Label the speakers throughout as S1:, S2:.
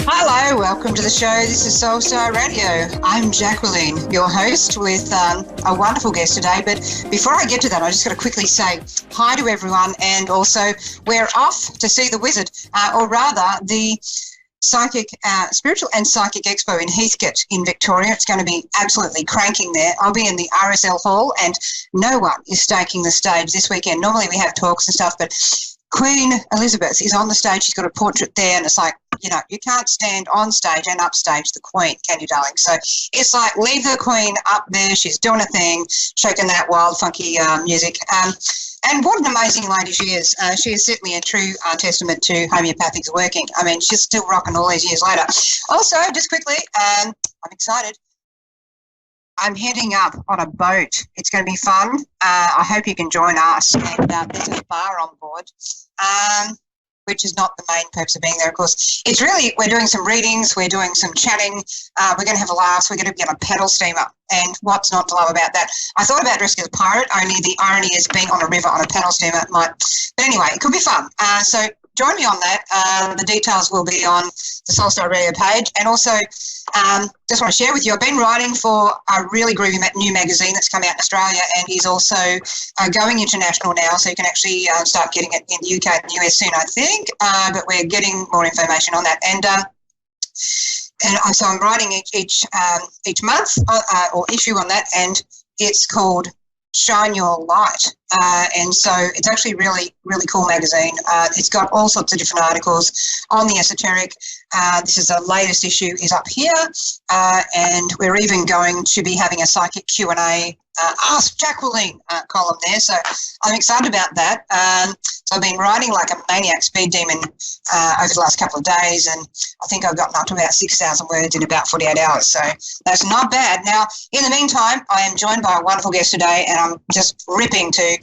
S1: Hello, welcome to the show. This is Soulstar Radio. I'm Jacquelene, your host, with a wonderful guest today. But before I get to that, I just got to quickly say hi to everyone, and also we're off to see the Wizard, or rather the Spiritual and Psychic Expo in Heathcote in Victoria. It's going to be absolutely cranking there. I'll be in the RSL hall, and no one is staking the stage this weekend. Normally we have talks and stuff, but Queen Elizabeth is on the stage. She's got a portrait there, and it's like, you can't stand on stage and upstage the Queen, can you, darling? So it's like, leave the Queen up there. She's doing a thing, shaking that wild, funky music. And what an amazing lady she is. She is certainly a true testament to homeopathics working. I mean, she's still rocking all these years later. Also, just quickly, I'm excited. I'm heading up on a boat. It's going to be fun. I hope you can join us. And there's a bar on board, which is not the main purpose of being there, of course. It's really, we're doing some readings, we're doing some chatting, we're going to have a laugh, we're going to be on a paddle steamer. And what's not to love about that? I thought about dressing as a pirate, only the irony is being on a river on a paddle steamer might. But anyway, it could be fun. So join me on that. The details will be on the Soulstar Radio page. And also, just want to share with you, I've been writing for a really groovy new magazine that's come out in Australia, and is also going international now, so you can actually start getting it in the UK and the US soon, I think. But we're getting more information on that. And so I'm writing each month or issue on that, and it's called Shine Your Light. And so it's actually really, really cool magazine. It's got all sorts of different articles on the esoteric. This is the latest issue is up here. And we're even going to be having a psychic Q&A Ask Jacquelene column there. So I'm excited about that. So I've been writing like a maniac speed demon over the last couple of days, and I think I've gotten up to about 6,000 words in about 48 hours. So that's not bad. Now, in the meantime, I am joined by a wonderful guest today, and I'm just ripping to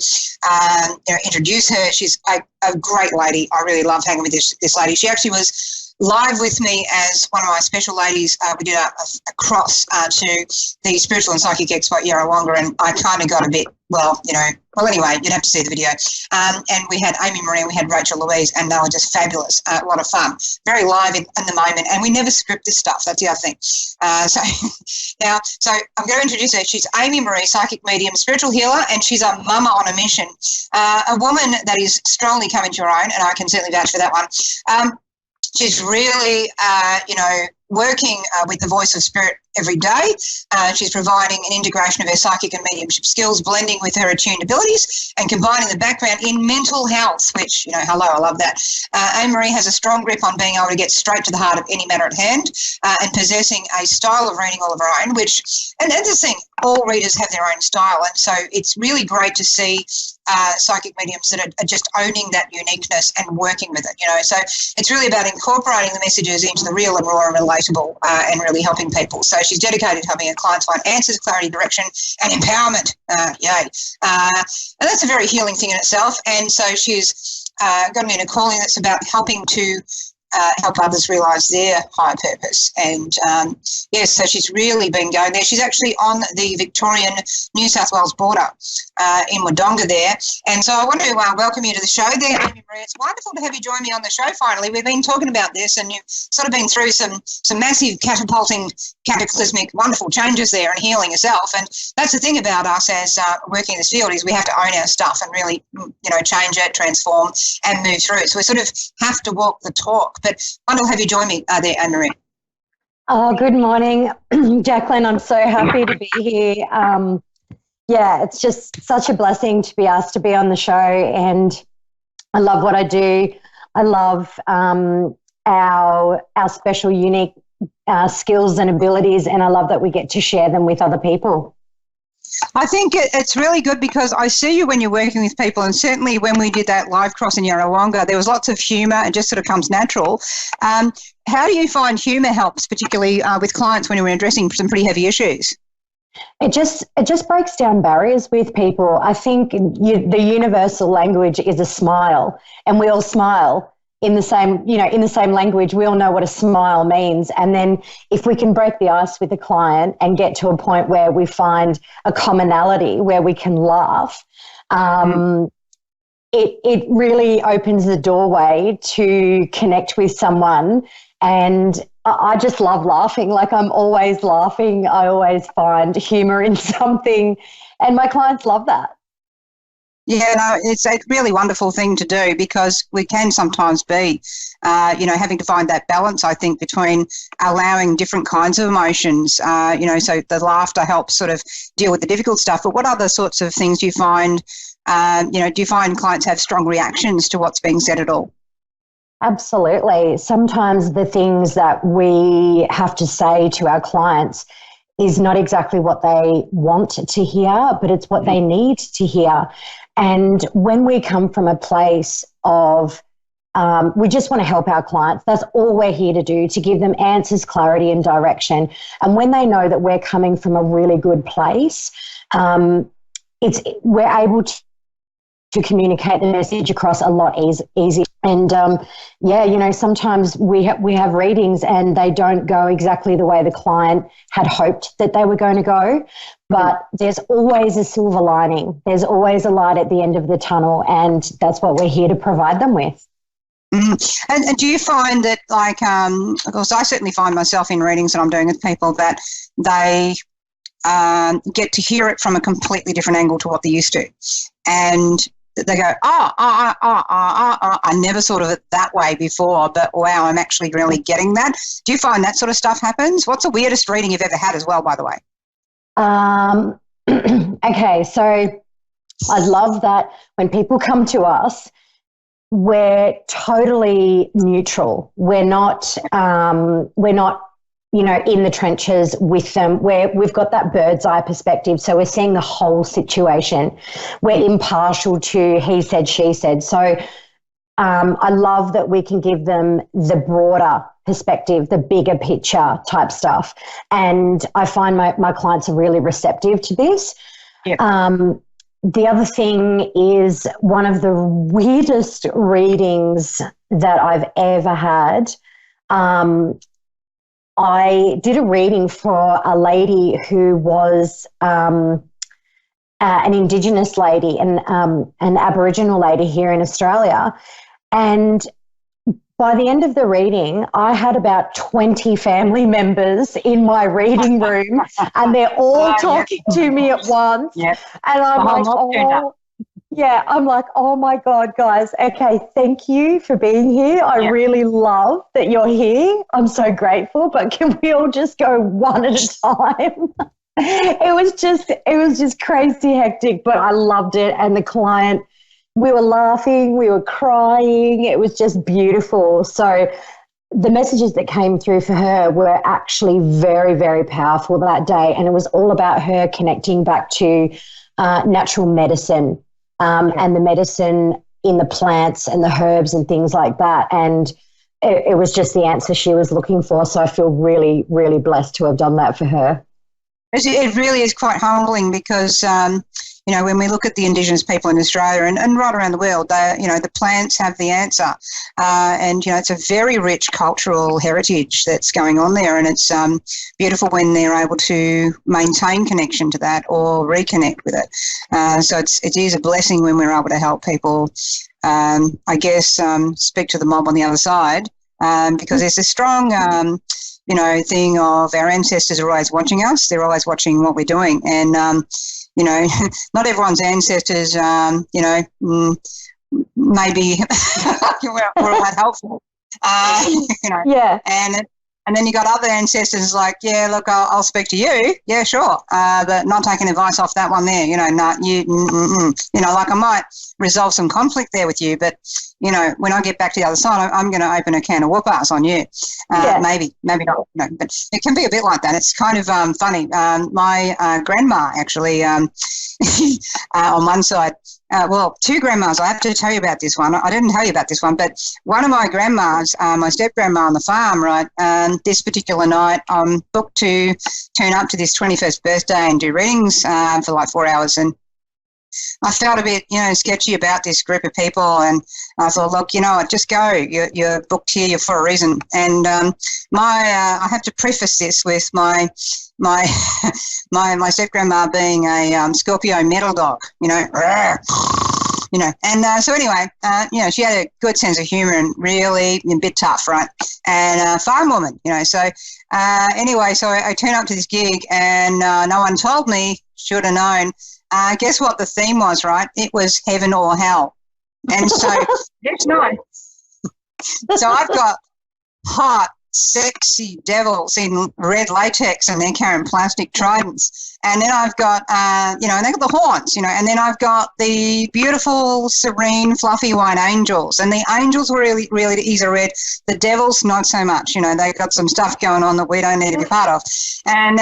S1: introduce her. She's a great lady. I really love hanging with this lady. She actually was live with me as one of my special ladies. We did a cross to the Spiritual and Psychic Expo at Yarrawonga, and I kind of got a bit, anyway, you'd have to see the video. And we had Amy Marie and we had Rachel Louise, and they were just fabulous. A lot of fun. Very live in the moment, and we never script this stuff. That's the other thing. So I'm going to introduce her. She's Amy Marie, psychic medium, spiritual healer, and she's a mama on a mission. A woman that is strongly coming to her own, and I can certainly vouch for that one. She's really, working with the voice of spirit every day. She's providing an integration of her psychic and mediumship skills, blending with her attuned abilities and combining the background in mental health, which, hello, I love that. Anne-Marie has a strong grip on being able to get straight to the heart of any matter at hand, and possessing a style of reading all of her own, and that's the thing, all readers have their own style. And so it's really great to see psychic mediums that are just owning that uniqueness and working with it, So it's really about incorporating the messages into the real and raw and relatable, and really helping people. So she's dedicated to helping her clients find answers, clarity, direction, and empowerment. Yay. And that's a very healing thing in itself. And so she's got me in a calling that's about helping to help others realise their higher purpose. And so she's really been going there. She's actually on the Victorian New South Wales border in Wodonga there. And so I want to welcome you to the show there, Amy Marie. It's wonderful to have you join me on the show finally. We've been talking about this, and you've sort of been through some massive cataclysmic, wonderful changes there and healing yourself. And that's the thing about us as working in this field, is we have to own our stuff and really, change it, transform and move through it. So we sort of have to walk the talk. But wonderful to have you join me there, Anne-Marie.
S2: Oh, good morning, Jacqueline. I'm so happy to be here. It's just such a blessing to be asked to be on the show, and I love what I do. I love our special, unique skills and abilities, and I love that we get to share them with other people.
S1: I think it's really good, because I see you when you're working with people, and certainly when we did that live cross in Yarrawonga, there was lots of humour and just sort of comes natural. How do you find humour helps, particularly with clients when you're addressing some pretty heavy issues?
S2: It just breaks down barriers with people. I think the universal language is a smile, and we all smile in the same language. We all know what a smile means. And then if we can break the ice with a client and get to a point where we find a commonality where we can laugh, it really opens the doorway to connect with someone and I just love laughing. Like, I'm always laughing. I always find humor in something, and my clients love that.
S1: Yeah, no, it's a really wonderful thing to do because we can sometimes be, having to find that balance, I think, between allowing different kinds of emotions, so the laughter helps sort of deal with the difficult stuff. But what other sorts of things do you find, do you find clients have strong reactions to what's being said at all?
S2: Absolutely. Sometimes the things that we have to say to our clients is not exactly what they want to hear, but it's what they need to hear. And when we come from a place of we just want to help our clients, that's all we're here to do, to give them answers, clarity, and direction. And when they know that we're coming from a really good place, we're able to communicate the message across a lot easier. And sometimes we have readings and they don't go exactly the way the client had hoped that they were going to go, but there's always a silver lining. There's always a light at the end of the tunnel, and that's what we're here to provide them with.
S1: And do you find that, of course, I certainly find myself in readings that I'm doing with people that they get to hear it from a completely different angle to what they used to, and they go, I never thought of it that way before, but wow, I'm actually really getting that. Do you find that sort of stuff happens? What's the weirdest reading you've ever had as well, by the way?
S2: Okay, so I love that when people come to us, we're totally neutral. We're not in the trenches with them, where we've got that bird's eye perspective. So we're seeing the whole situation. We're impartial to he said, she said. So I love that we can give them the broader perspective, the bigger picture type stuff. And I find my clients are really receptive to this. Yeah. The other thing is, one of the weirdest readings that I've ever had, I did a reading for a lady who was an Indigenous lady and an Aboriginal lady here in Australia. And by the end of the reading, I had about 20 family members in my reading room, and they're all talking to me at once. Yep. And I'm like, oh my God, guys. Okay, thank you for being here. I really love that you're here. I'm so grateful, but can we all just go one at a time? It was just crazy hectic, but I loved it. And the client, we were laughing, we were crying. It was just beautiful. So the messages that came through for her were actually very, very powerful that day. And it was all about her connecting back to natural medicine. And the medicine in the plants and the herbs and things like that. And it was just the answer she was looking for. So I feel really, really blessed to have done that for her.
S1: It really is quite humbling because, when we look at the Indigenous people in Australia and right around the world, the plants have the answer. It's a very rich cultural heritage that's going on there, and it's beautiful when they're able to maintain connection to that or reconnect with it. So it is a blessing when we're able to help people, speak to the mob on the other side, because there's a strong thing of our ancestors are always watching us. They're always watching what we're doing. And, not everyone's ancestors, maybe we're all that helpful.
S2: Yeah.
S1: And then you got other ancestors like, yeah, look, I'll speak to you. Yeah, sure. But not taking advice off that one there. Like I might resolve some conflict there with you, but, when I get back to the other side, I'm going to open a can of whoop-ass on you. Maybe not. But it can be a bit like that. It's kind of funny. My grandma actually, on one side, two grandmas. I have to tell you about this one. I didn't tell you about this one, but one of my grandmas, my step-grandma on the farm, right, this particular night, I'm booked to turn up to this 21st birthday and do readings for like 4 hours. And I felt a bit, sketchy about this group of people. And I thought, look, just go. You're booked here for a reason. And I have to preface this with my step-grandma being a Scorpio metal dog, So anyway, she had a good sense of humour and really a bit tough, right? And farm woman, So anyway, so I turned up to this gig and no one told me, should have known. Guess what the theme was, right? It was heaven or hell. And so next night, so I've got hot, sexy devils in red latex and they're carrying plastic tridents. And then I've got, and they've got the horns, and then I've got the beautiful, serene, fluffy white angels. And the angels were really, really easy red. The devils, not so much. They've got some stuff going on that we don't need to be part of. And,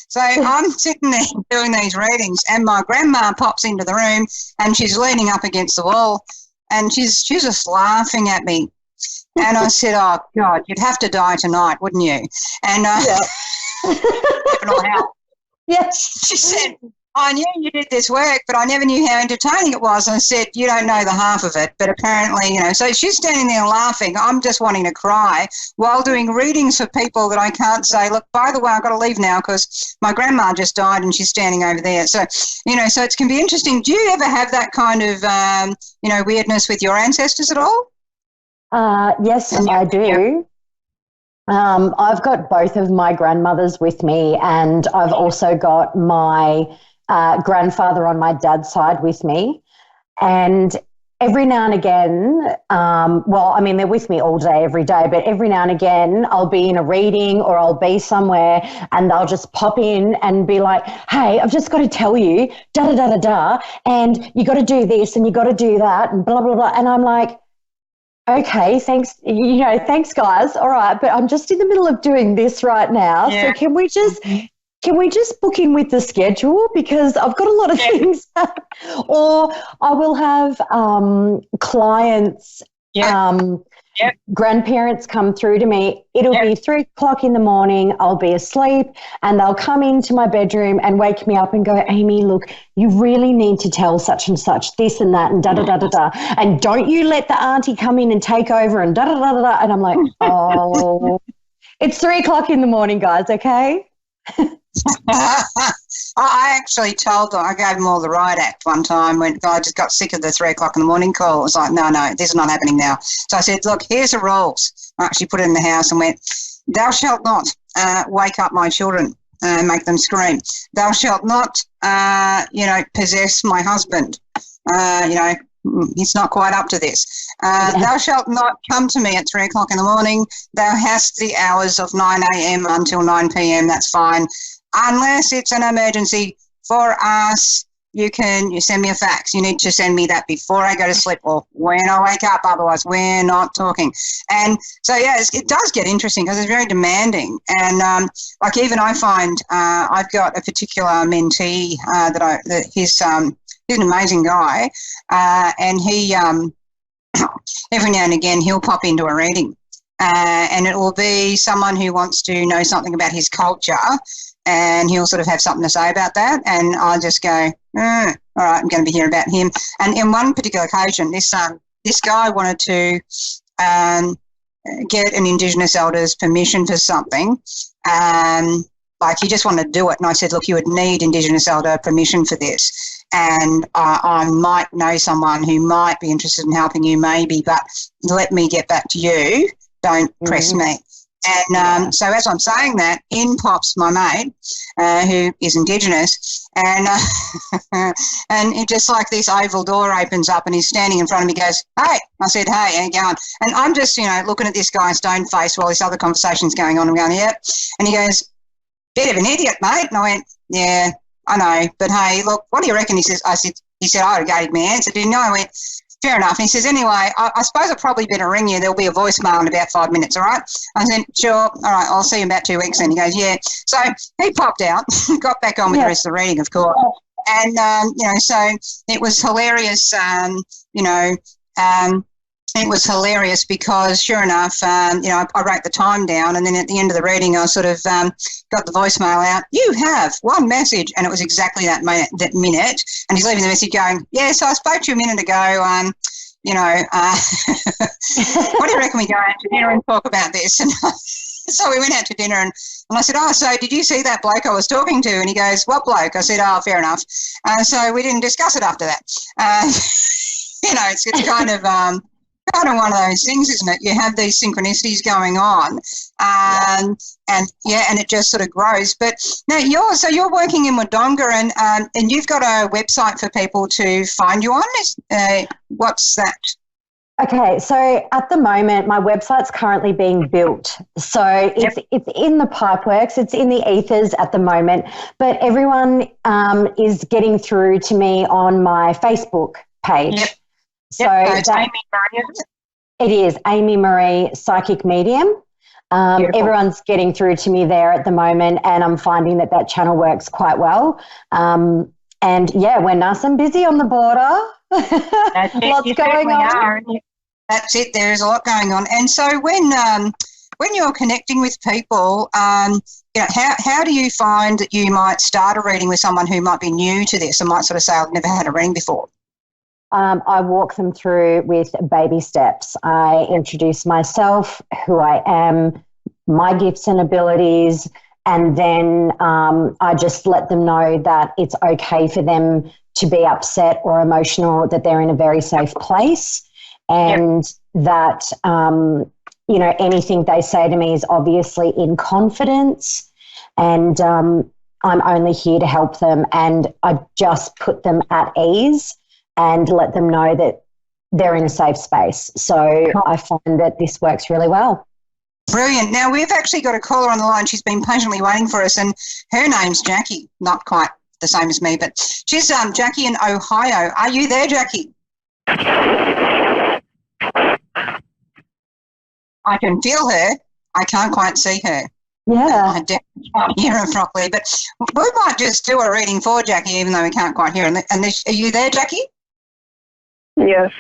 S1: so I'm sitting there doing these readings and my grandma pops into the room and she's leaning up against the wall and she's just laughing at me. And I said, oh, God, you'd have to die tonight, wouldn't you? And she said, I knew you did this work, but I never knew how entertaining it was. And I said, you don't know the half of it. But apparently, so she's standing there laughing. I'm just wanting to cry while doing readings for people that I can't say, look, by the way, I've got to leave now because my grandma just died and she's standing over there. So, so it can be interesting. Do you ever have that kind of, weirdness with your ancestors at all?
S2: Yes, I do. I've got both of my grandmothers with me and I've also got my grandfather on my dad's side with me. And every now and again, they're with me all day, every day, but every now and again I'll be in a reading or I'll be somewhere and they'll just pop in and be like, hey, I've just got to tell you, da-da-da-da-da, and you got to do this and you got to do that and blah, blah, blah. And I'm like, okay, thanks, thanks guys. All right, but I'm just in the middle of doing this right now. Yeah. So can we just book in with the schedule because I've got a lot of things. Or I will have clients, grandparents come through to me. It'll be 3:00 in the morning. I'll be asleep and they'll come into my bedroom and wake me up and go, Amy, look, you really need to tell such and such this and that and da-da-da-da-da. And don't you let the auntie come in and take over and da-da-da-da-da. And I'm like, oh, it's 3:00 in the morning, guys, okay?
S1: I actually told them, I gave them all the riot act one time when I just got sick of the 3:00 in the morning call. It was like, no, this is not happening now. So I said, look, here's the rules. I actually put it in the house and went, thou shalt not wake up my children and make them scream. Thou shalt not, possess my husband. He's not quite up to this. Thou shalt not come to me at 3:00 in the morning. Thou hast the hours of 9 a.m. until 9 p.m. That's fine. Unless it's an emergency for us, you send me a fax. You need to send me that before I go to sleep or when I wake up. Otherwise, we're not talking. And so, it does get interesting because it's very demanding. And even I find I've got a particular mentee he's an amazing guy, and he every now and again he'll pop into a reading, and it will be someone who wants to know something about his culture. And he'll sort of have something to say about that. And I'll just go, all right, I'm going to be hearing about him. And in one particular occasion, this guy wanted to get an Indigenous elder's permission for something. He just wanted to do it. And I said, look, you would need Indigenous elder permission for this. And I might know someone who might be interested in helping you maybe, but let me get back to you. Don't press me. And so as I'm saying that, in pops my mate, who is Indigenous, and and it just like this oval door opens up and he's standing in front of me, goes, hey. I said, hey, how you going? And I'm just, looking at this guy stone-faced while this other conversation's going on. I'm going, yep. And he goes, bit of an idiot, mate. And I went, yeah, I know. But, hey, look, what do you reckon? He said, I would have gave me an answer, didn't I? I went, fair enough. And he says, anyway, I suppose I'll probably better ring you. There'll be a voicemail in about 5 minutes, all right? I said, sure. All right, I'll see you in about 2 weeks. And he goes, yeah. So he popped out, got back on with the rest of the reading, of course. And, so it was hilarious, it was hilarious because, sure enough, I wrote the time down, and then at the end of the reading, I sort of got the voicemail out. You have one message, and it was exactly that minute. And he's leaving the message going, yeah, so I spoke to you a minute ago. What do you reckon we go out to dinner and talk about this? And So we went out to dinner and I said, oh, so did you see that bloke I was talking to? And he goes, what bloke? I said, oh, fair enough. So we didn't discuss it after that. It's kind of one of those things, isn't it? You have these synchronicities going on, and it just sort of grows. But now you're working in Wodonga, and you've got a website for people to find you on. What's that?
S2: Okay, so at the moment, my website's currently being built. So it's in the pipeworks, it's in the ethers at the moment, but everyone is getting through to me on my Facebook page.
S1: Yep.
S2: So
S1: it's Amy Marie, isn't it?
S2: It is Amy Marie, Psychic Medium. Everyone's getting through to me there at the moment, and I'm finding that channel works quite well. And we're nice and busy on the border.
S1: That's it.
S2: Lots going on.
S1: That's it. There is a lot going on. And so when you're connecting with people, how do you find that you might start a reading with someone who might be new to this and might sort of say, I've never had a reading before?
S2: I walk them through with baby steps. I introduce myself, who I am, my gifts and abilities, and then I just let them know that it's okay for them to be upset or emotional, that they're in a very safe place, and that, anything they say to me is obviously in confidence, and I'm only here to help them, and I just put them at ease and let them know that they're in a safe space. So I find that this works really well.
S1: Brilliant. Now, we've actually got a caller on the line. She's been patiently waiting for us, and her name's Jackie. Not quite the same as me, but she's Jackie in Ohio. Are you there, Jackie? I can feel her. I can't quite see her.
S2: Yeah.
S1: I definitely can't hear her properly, but we might just do a reading for Jackie, even though we can't quite hear her. And are you there, Jackie?
S3: Yes.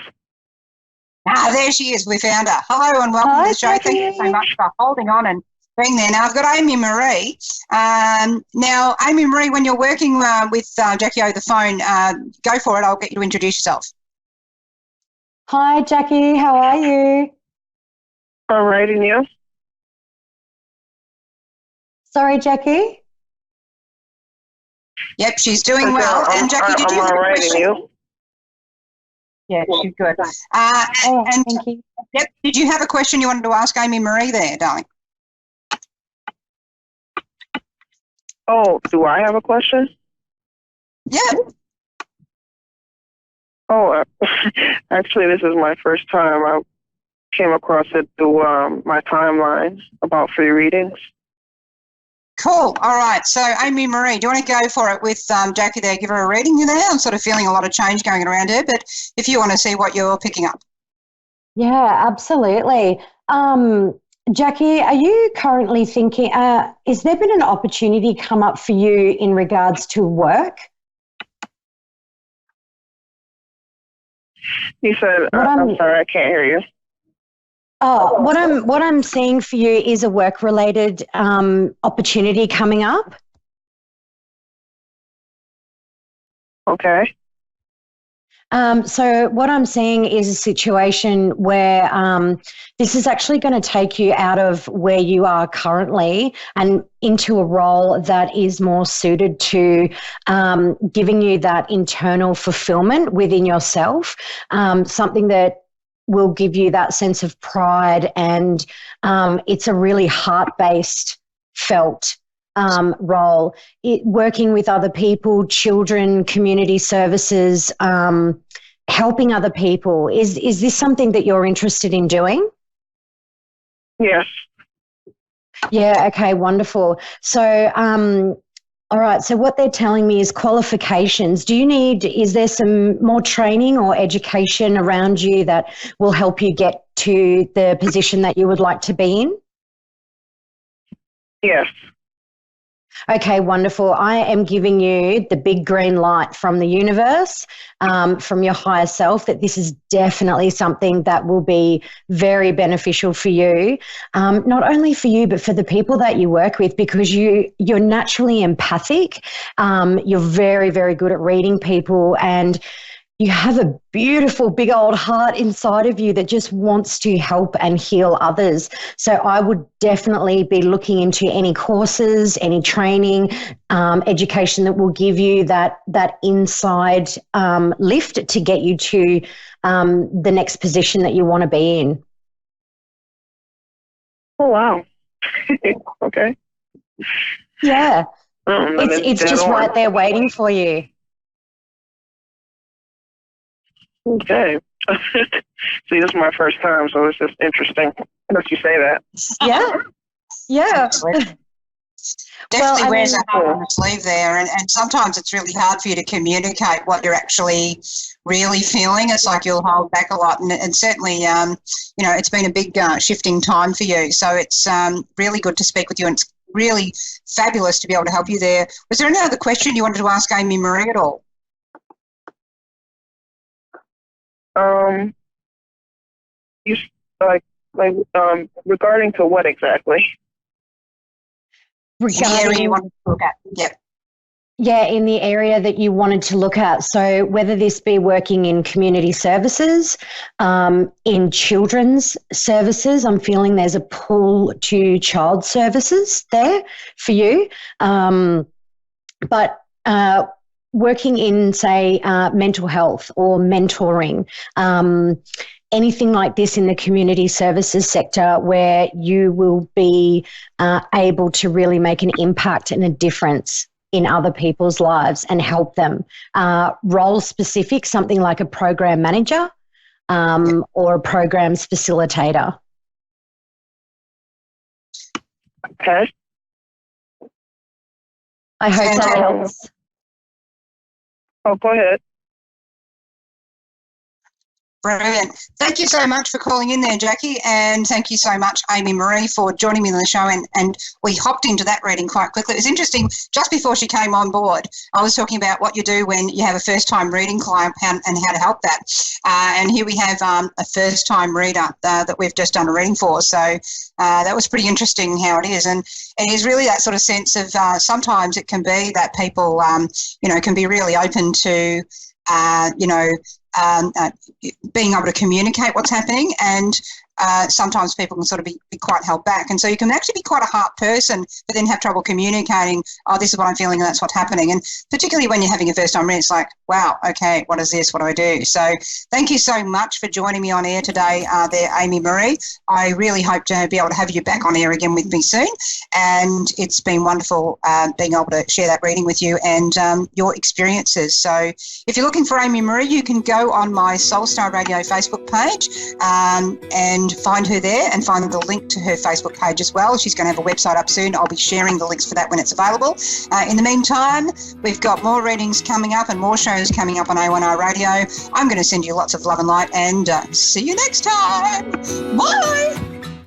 S1: There she is. We found her. Hello and welcome to the show.
S2: Jackie.
S1: Thank you so much for holding on and being there. Now, I've got Amy Marie. Now, Amy Marie, when you're working with Jackie over the phone, go for it. I'll get you to introduce yourself.
S2: Hi, Jackie. How are you?
S3: All right, and you?
S2: Sorry, Jackie?
S1: Yep, she's doing well. And Jackie, did you have a question?
S3: You?
S1: Yeah, she's good.
S2: Thank you.
S1: Yep, did you have a question you wanted to ask Amy Marie there, darling?
S3: Oh, do I have a question?
S1: Yeah.
S3: Oh, actually, this is my first time. I came across it through my timeline about free readings.
S1: Cool. All right. So, Amy Marie, do you want to go for it with Jackie there? Give her a reading there. I'm sort of feeling a lot of change going around her, but if you want to see what you're picking up.
S2: Yeah, absolutely. Jackie, are you currently thinking, has there been an opportunity come up for you in regards to work?
S3: You said, I'm sorry, I can't hear you.
S2: Oh, what I'm seeing for you is a work-related opportunity coming up.
S3: Okay.
S2: So what I'm seeing is a situation where this is actually going to take you out of where you are currently and into a role that is more suited to giving you that internal fulfillment within yourself, something that will give you that sense of pride, and it's a really heart-based felt role. Working with other people, children, community services, helping other people. Is this something that you're interested in doing?
S3: Yes.
S2: Yeah, okay, wonderful. So, all right, so what they're telling me is qualifications. Is there some more training or education around you that will help you get to the position that you would like to be in?
S3: Yes.
S2: Okay, wonderful. I am giving you the big green light from the universe, from your higher self, that this is definitely something that will be very beneficial for you, not only for you, but for the people that you work with, because you're naturally empathic. You're very, very good at reading people, and you have a beautiful big old heart inside of you that just wants to help and heal others. So I would definitely be looking into any courses, any training, education that will give you that inside lift to get you to the next position that you want to be in.
S3: Oh, wow. Okay.
S2: Yeah. It's just right there waiting for you.
S3: Okay. See, this is my first time, so it's just interesting that you say that.
S2: Yeah.
S1: Definitely wears a heart on the sleeve there, and sometimes it's really hard for you to communicate what you're actually really feeling. It's like you'll hold back a lot, and certainly, it's been a big shifting time for you. So it's really good to speak with you, and it's really fabulous to be able to help you there. Was there any other question you wanted to ask Amy Marie at all?
S3: You regarding to what exactly?
S2: Regarding
S1: you want to look at,
S2: in the area that you wanted to look at. So whether this be working in community services, in children's services, I'm feeling there's a pull to child services there for you. But working in, say, mental health or mentoring, anything like this in the community services sector where you will be able to really make an impact and a difference in other people's lives and help them. Role specific, something like a program manager or a programs facilitator.
S3: Okay.
S2: I hope that helps.
S3: Oh, go ahead.
S1: Brilliant. Thank you so much for calling in there, Jackie, and thank you so much, Amy Marie, for joining me on the show, and we hopped into that reading quite quickly. It was interesting, just before she came on board, I was talking about what you do when you have a first-time reading client and how to help that. And here we have a first-time reader that we've just done a reading for, so that was pretty interesting how it is. And it is really that sort of sense of sometimes it can be that people, can be really open to, being able to communicate what's happening, and sometimes people can sort of be quite held back. And so you can actually be quite a heart person, but then have trouble communicating, oh, this is what I'm feeling and that's what's happening. And particularly when you're having a first time read, it's like, wow, okay, what is this? What do I do? So thank you so much for joining me on air today there, Amy Marie. I really hope to be able to have you back on air again with me soon. And it's been wonderful being able to share that reading with you and your experiences. So if you're looking for Amy Marie, you can go on my Soul Star Radio Facebook page and find her there and find the link to her Facebook page as well. She's going to have a website up soon. I'll be sharing the links for that when it's available. In the meantime, we've got more readings coming up and more shows coming up on A1R Radio. I'm going to send you lots of love and light and see you next time. Bye.